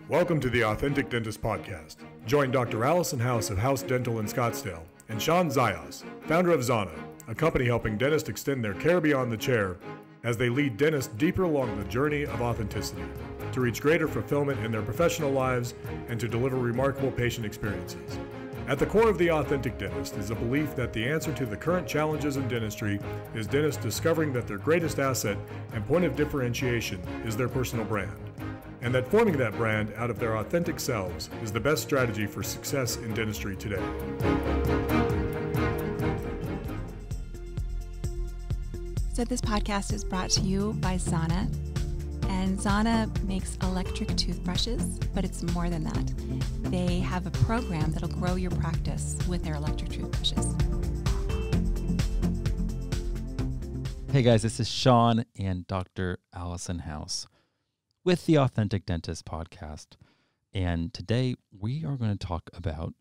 Welcome to the Authentic Dentist Podcast. Join Dr. Allison House of House Dental in Scottsdale and Sean Zayas, founder of Zana, a company helping dentists extend their care beyond the chair as they lead dentists deeper along the journey of authenticity to reach greater fulfillment in their professional lives and to deliver remarkable patient experiences. At the core of the Authentic Dentist is a belief that the answer to the current challenges in dentistry is dentists discovering that their greatest asset and point of differentiation is their personal brand, and that forming that brand out of their authentic selves is the best strategy for success in dentistry today. So this podcast is brought to you by Zana, and Zana makes electric toothbrushes, but it's more than that. They have a program that'll grow your practice with their electric toothbrushes. Hey guys, this is Sean and Dr. Allison House with the Authentic Dentist Podcast. And today we are going to talk about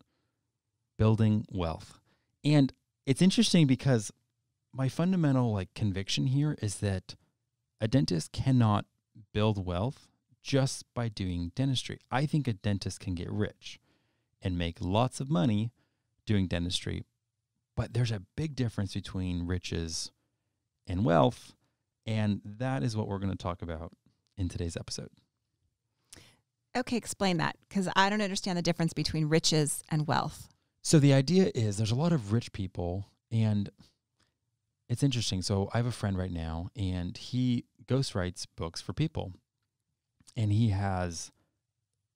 building wealth. And it's interesting because my fundamental conviction here is that a dentist cannot build wealth just by doing dentistry. I think a dentist can get rich and make lots of money doing dentistry, but there's a big difference between riches and wealth, and that is what we're going to talk about in today's episode. Okay, explain that, because I don't understand the difference between riches and wealth. So the idea is there's a lot of rich people, and it's interesting. So I have a friend right now, and he ghostwrites books for people. And he has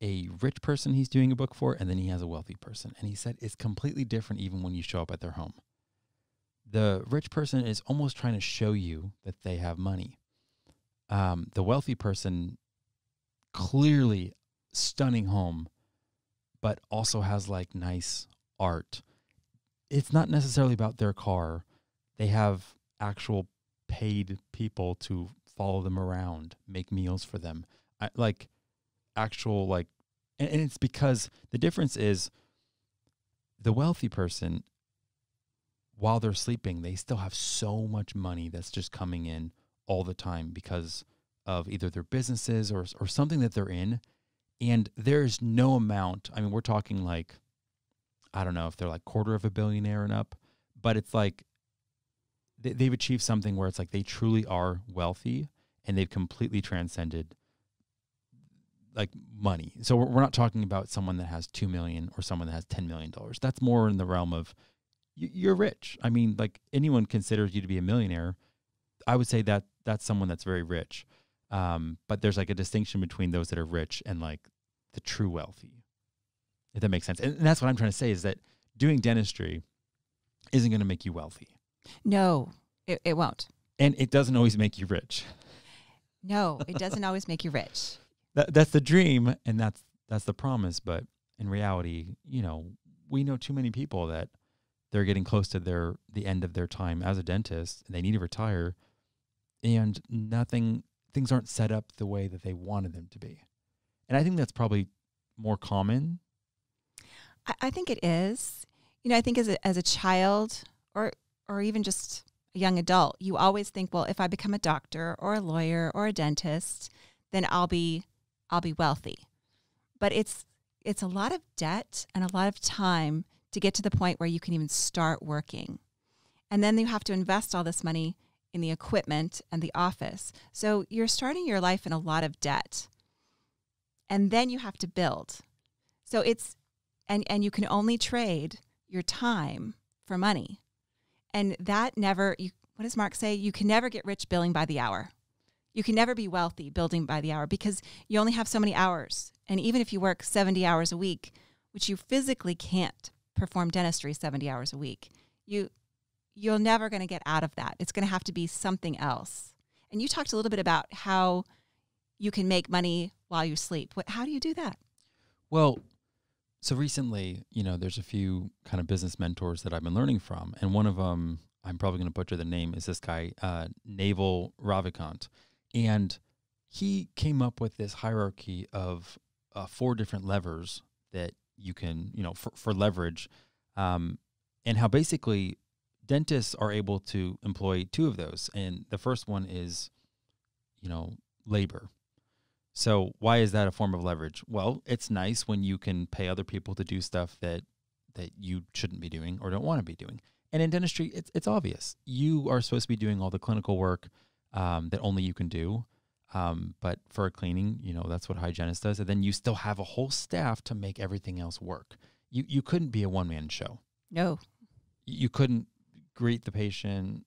a rich person he's doing a book for, and then he has a wealthy person. And he said it's completely different even when you show up at their home. The rich person is almost trying to show you that they have money. The wealthy person, clearly stunning home, but also has nice art. It's not necessarily about their car. They have actual paid people to follow them around, make meals for them. And it's because the difference is the wealthy person, while they're sleeping, they still have so much money that's just coming in all the time because of either their businesses or something that they're in. And there's no amount. I mean, we're talking I don't know if they're $250 million and up, but it's they've achieved something where it's they truly are wealthy and they've completely transcended money. So we're not talking about someone that has $2 million or someone that has $10 million. That's more in the realm of you're rich. I mean, anyone considers you to be a millionaire. I would say that that's someone that's very rich. But there's a distinction between those that are rich and the true wealthy, if that makes sense. And that's what I'm trying to say is that doing dentistry isn't going to make you wealthy. No, it won't. And it doesn't always make you rich. No, it doesn't always make you rich. That's the dream, and that's the promise. But in reality, we know too many people that they're getting close to the end of their time as a dentist, and they need to retire, and things aren't set up the way that they wanted them to be. And I think that's probably more common. I think it is. I think as a child or even just a young adult, you always think, well, if I become a doctor or a lawyer or a dentist, then I'll be wealthy. But it's a lot of debt and a lot of time to get to the point where you can even start working. And then you have to invest all this money in the equipment and the office. So you're starting your life in a lot of debt. And then you have to build. So and you can only trade your time for money. And that what does Mark say? You can never get rich billing by the hour. You can never be wealthy building by the hour because you only have so many hours. And even if you work 70 hours a week, which you physically can't perform dentistry 70 hours a week, you're never going to get out of that. It's going to have to be something else. And you talked a little bit about how you can make money while you sleep. How do you do that? Well, so recently, there's a few kind of business mentors that I've been learning from. And one of them, I'm probably going to butcher the name, is this guy, Naval Ravikant. And he came up with this hierarchy of 4 different levers that you can, for leverage, and how basically dentists are able to employ 2 of those. And the first one is, labor. So why is that a form of leverage? Well, it's nice when you can pay other people to do stuff that you shouldn't be doing or don't want to be doing. And in dentistry, it's obvious. You are supposed to be doing all the clinical work that only you can do. But for a cleaning, that's what a hygienist does. And then you still have a whole staff to make everything else work. You couldn't be a one-man show. No. You couldn't greet the patient,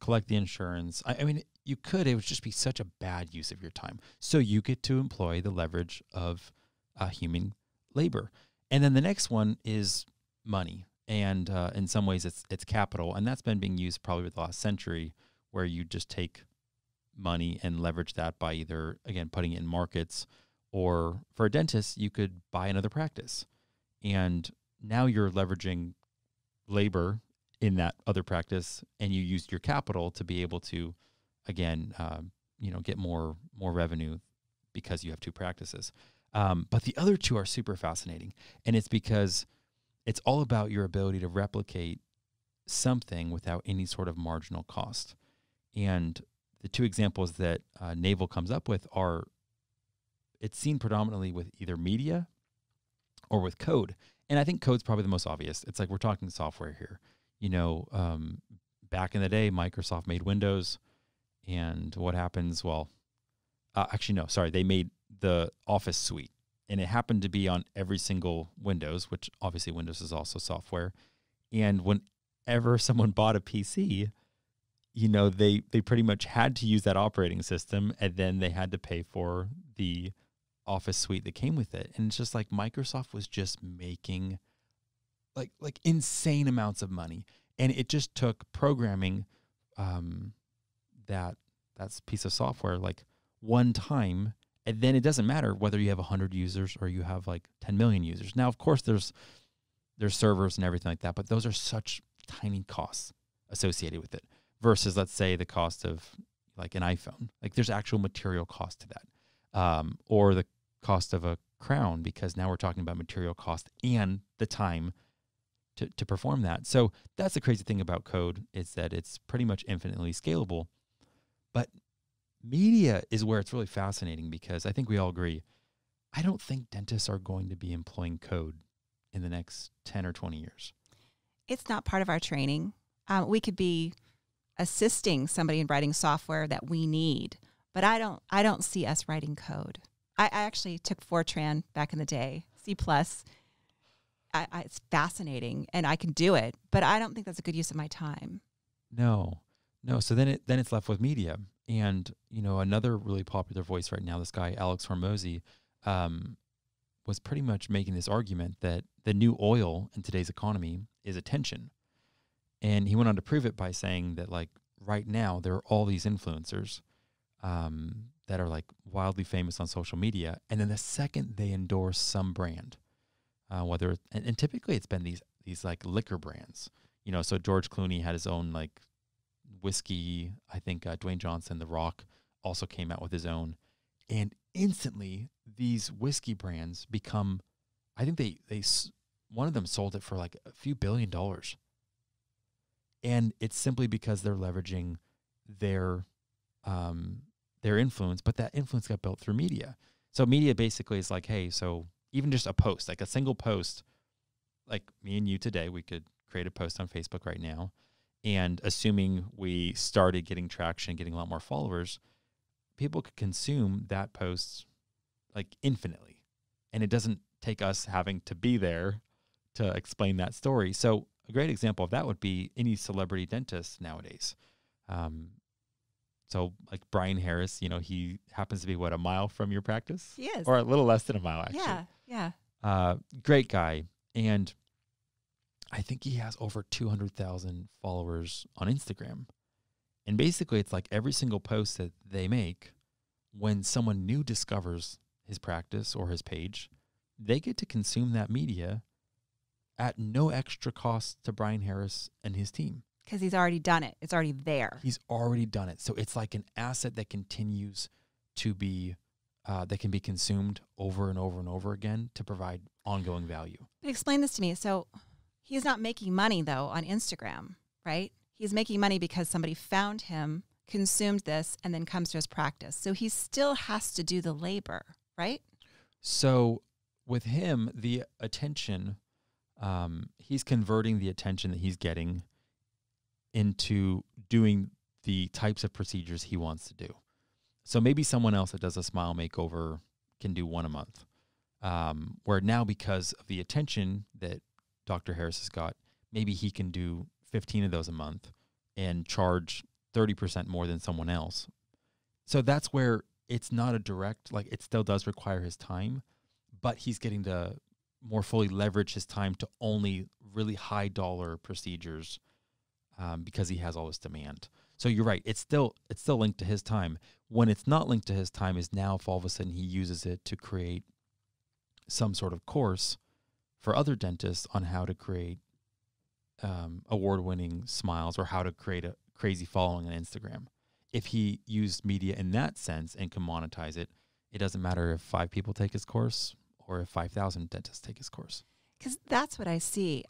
collect the insurance. I mean, you could. It would just be such a bad use of your time. So you get to employ the leverage of human labor. And then the next one is money. And in some ways, it's capital. And that's been being used probably with the last century, where you just take money and leverage that by either, again, putting it in markets, or for a dentist, you could buy another practice. And now you're leveraging labor in that other practice, and you used your capital to be able to, again, get more revenue because you have two practices. But the other two are super fascinating, and it's because it's all about your ability to replicate something without any sort of marginal cost. And the two examples that Naval comes up with are, it's seen predominantly with either media or with code. And I think code's probably the most obvious. It's like we're talking software here. Back in the day, Microsoft made Windows, and what happens? Well, they made the Office suite, and it happened to be on every single Windows, which obviously Windows is also software. And whenever someone bought a PC, they pretty much had to use that operating system, and then they had to pay for the Office suite that came with it. And it's just like Microsoft was just making like insane amounts of money. And it just took programming that piece of software like one time, and then it doesn't matter whether you have 100 users or you have like 10 million users. Now, of course, there's servers and everything like that, but those are such tiny costs associated with it versus, let's say, the cost of like an iPhone. Like there's actual material cost to that, or the cost of a crown, because now we're talking about material cost and the time to perform that. So that's the crazy thing about code, is that it's pretty much infinitely scalable. But media is where it's really fascinating, because I think we all agree, I don't think dentists are going to be employing code in the next 10 or 20 years. It's not part of our training. We could be assisting somebody in writing software that we need, but I don't see us writing code. I actually took Fortran back in the day, C++. It's fascinating, and I can do it, but I don't think that's a good use of my time. No. So then it's left with media. And, another really popular voice right now, this guy, Alex Hormozy, was pretty much making this argument that the new oil in today's economy is attention. And he went on to prove it by saying that, like, right now there are all these influencers that are like wildly famous on social media. And then the second they endorse some brand, and typically it's been these like liquor brands, so George Clooney had his own like whiskey. I think Dwayne Johnson, The Rock, also came out with his own. And instantly these whiskey brands become, I think they one of them sold it for like a few $1 billion. And it's simply because they're leveraging their influence, but that influence got built through media. So media basically is like, hey, so even just a post, like a single post, like me and you today, we could create a post on Facebook right now, and assuming we started getting traction, getting a lot more followers, people could consume that post like infinitely. And it doesn't take us having to be there to explain that story. So a great example of that would be any celebrity dentist nowadays. So like Brian Harris, he happens to be a mile from your practice? He is. Or a little less than a mile, actually. Yeah. Great guy. And I think he has over 200,000 followers on Instagram. And basically it's like every single post that they make, when someone new discovers his practice or his page, they get to consume that media at no extra cost to Brian Harris and his team. Because he's already done it. It's already there. He's already done it. So it's like an asset that continues to be, that can be consumed over and over and over again to provide ongoing value. But explain this to me. So he's not making money, though, on Instagram, right? He's making money because somebody found him consumed this, and then comes to his practice. So he still has to do the labor, right? So with him, the attention, he's converting the attention that he's getting into doing the types of procedures he wants to do. So maybe someone else that does a smile makeover can do one a month. Where now, because of the attention that Dr. Harris has got, maybe he can do 15 of those a month and charge 30% more than someone else. So that's where it's not a direct, like it still does require his time, but he's getting to more fully leverage his time to only really high dollar procedures because he has all this demand. So you're right. It's still linked to his time. When it's not linked to his time is now if all of a sudden he uses it to create some sort of course for other dentists on how to create award-winning smiles or how to create a crazy following on Instagram. If he used media in that sense and can monetize it, it doesn't matter if 5 people take his course or if 5,000 dentists take his course. Because that's what I see.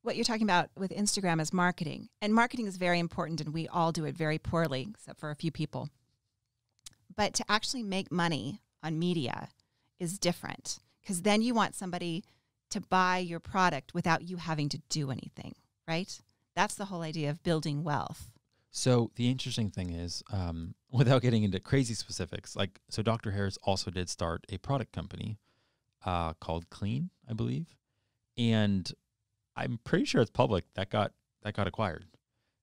What you're talking about with Instagram is marketing. And marketing is very important, and we all do it very poorly, except for a few people. But to actually make money on media is different, because then you want somebody to buy your product without you having to do anything, right? That's the whole idea of building wealth. So the interesting thing is, without getting into crazy specifics, so Dr. Harris also did start a product company called Clean, I believe. And I'm pretty sure it's public that got acquired.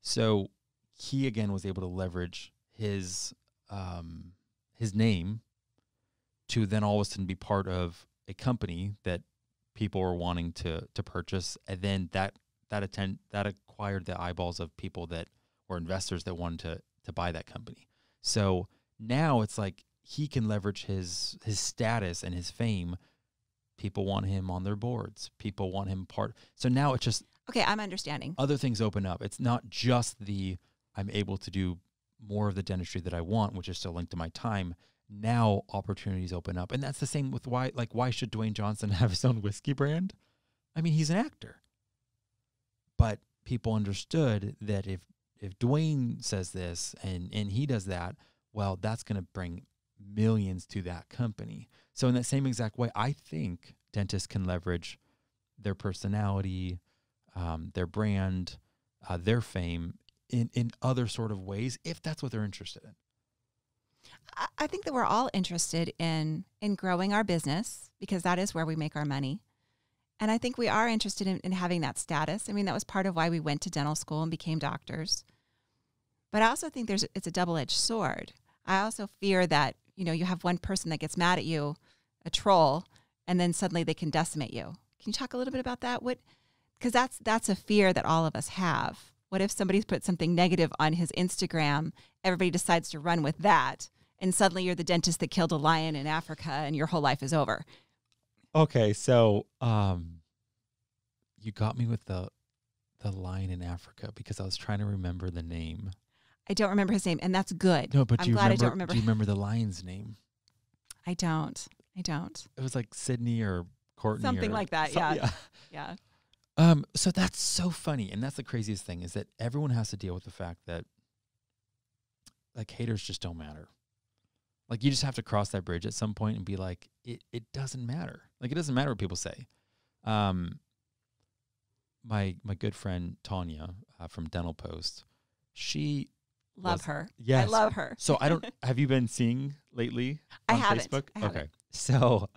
So he again was able to leverage his name to then all of a sudden be part of a company that people were wanting to purchase, and then that acquired the eyeballs of people that were investors that wanted to buy that company. So now it's like he can leverage his status and his fame. People want him on their boards. People want him part. So now it's just okay. I'm understanding. Other things open up. It's not just I'm able to do more of the dentistry that I want, which is still linked to my time. Now opportunities open up. And that's the same with why should Dwayne Johnson have his own whiskey brand? I mean, he's an actor. But people understood that if Dwayne says this and he does that, well, that's going to bring millions to that company. So in that same exact way, I think dentists can leverage their personality, their brand, their fame in other sort of ways, if that's what they're interested in. I think that we're all interested in growing our business, because that is where we make our money. And I think we are interested in having that status. I mean, that was part of why we went to dental school and became doctors. But I also think it's a double-edged sword. I also fear that, you have one person that gets mad at you, a troll, and then suddenly they can decimate you. Can you talk a little bit about that? Because that's a fear that all of us have. What if somebody's put something negative on his Instagram, everybody decides to run with that, and suddenly you're the dentist that killed a lion in Africa and your whole life is over? Okay, so you got me with the lion in Africa because I was trying to remember the name. I don't remember his name, and that's good. No, but I'm glad I don't remember. Do you remember the lion's name? I don't. It was like Sydney or Courtney. Something like that, yeah. So that's so funny. And that's the craziest thing is that everyone has to deal with the fact that haters just don't matter. You just have to cross that bridge at some point and be like, it doesn't matter. It doesn't matter what people say. My good friend Tanya from Dental Post, she love her. Yes. I love her. So have you been seeing lately on Facebook? I haven't. Okay. So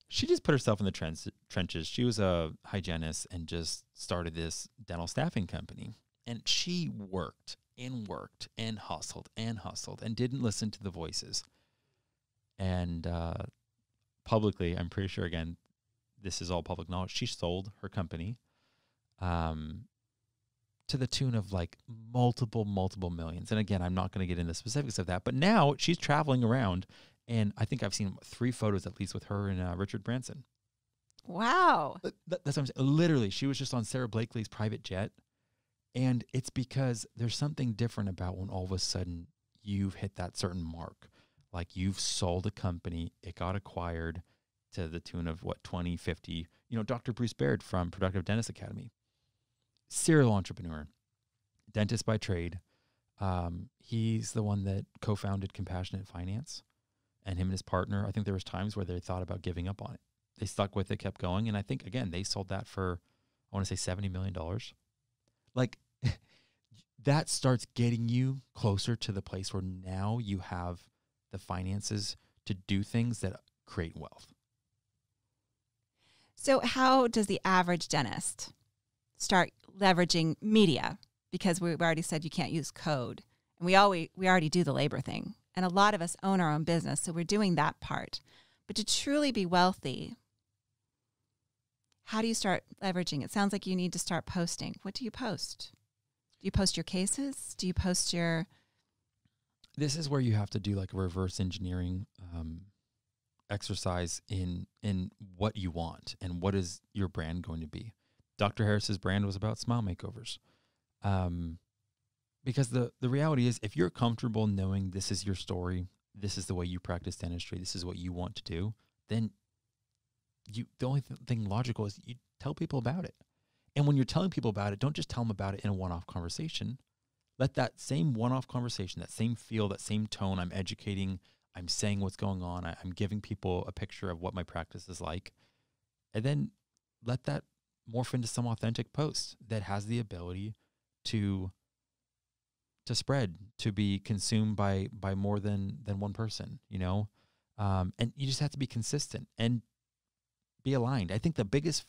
she just put herself in the trenches. She was a hygienist and just started this dental staffing company. And she worked and hustled and didn't listen to the voices. And publicly, I'm pretty sure, again, this is all public knowledge, she sold her company to the tune of multiple millions. And again, I'm not going to get into the specifics of that, but now she's traveling around, and I think I've seen 3 photos at least with her and Richard Branson. Wow. That's what I'm saying. Literally, she was just on Sarah Blakely's private jet, and it's because there's something different about when all of a sudden you've hit that certain mark. You've sold a company, it got acquired to the tune of 20, 50, Dr. Bruce Baird from Productive Dentist Academy, serial entrepreneur, dentist by trade, He's the one that co-founded Compassionate Finance, and him and his partner, I think there was times where they thought about giving up on it. They stuck with it, kept going. And I think, again, they sold that for, I want to say $70 million. Like that starts getting you closer to the place where now you have the finances to do things that create wealth. So how does the average dentist start leveraging media? Because we already said you can't use code. And we already do the labor thing. And a lot of us own our own business, so we're doing that part. But to truly be wealthy, how do you start leveraging? It sounds like you need to start posting. What do you post? Do you post your cases? Do you post your... This is where you have to do like a reverse engineering exercise in what you want and what is your brand going to be. Dr. Harris's brand was about smile makeovers. Because the reality is, if you're comfortable knowing this is your story, this is the way you practice dentistry, this is what you want to do, then the only thing logical is you tell people about it. And when you're telling people about it, don't just tell them about it in a one-off conversation. Let that same one-off conversation, that same feel, that same tone, I'm educating, I'm saying what's going on, I'm giving people a picture of what my practice is like, and then let that morph into some authentic post that has the ability to spread, to be consumed by more than one person, you know? And you just have to be consistent and be aligned. I think the biggest,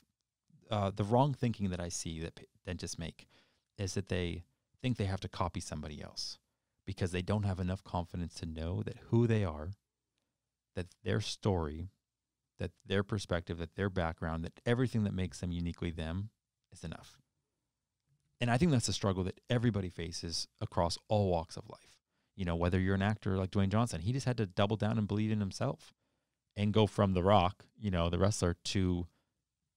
the wrong thinking that I see that dentists make is that they think they have to copy somebody else because they don't have enough confidence to know that who they are, that their story, that their perspective, that their background, that everything that makes them uniquely them is enough. And I think that's a struggle that everybody faces across all walks of life. You know, whether you're an actor like Dwayne Johnson, he just had to double down and believe in himself and go from The Rock, you know, the wrestler, to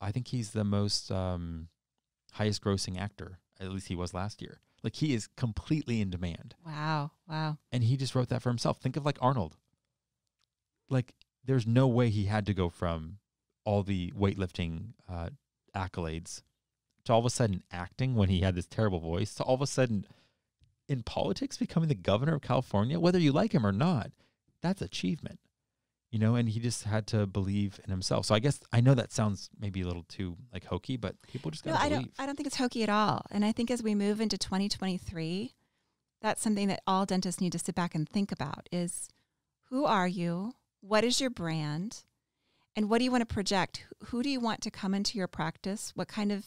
I think he's the most highest grossing actor, at least he was last year. Like, he is completely in demand. Wow. And he just wrote that for himself. Think of like Arnold. Like, there's no way he had to go from all the weightlifting accolades to all of a sudden acting when he had this terrible voice, to all of a sudden in politics becoming the governor of California. Whether you like him or not, that's achievement, you know, and he just had to believe in himself. So I guess, I know that sounds maybe a little too like hokey, but people just got to believe. I don't think it's hokey at all. And I think as we move into 2023, that's something that all dentists need to sit back and think about is, who are you? What is your brand? And what do you want to project? Who do you want to come into your practice? What kind of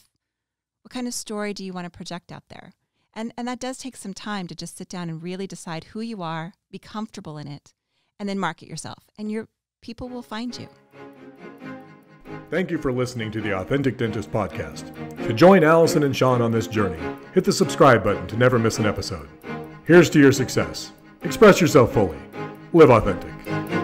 story do you want to project out there? And that does take some time to just sit down and really decide who you are, be comfortable in it, and then market yourself. And your people will find you. Thank you for listening to the Authentic Dentist Podcast. To join Allison and Sean on this journey, hit the subscribe button to never miss an episode. Here's to your success. Express yourself fully. Live authentic.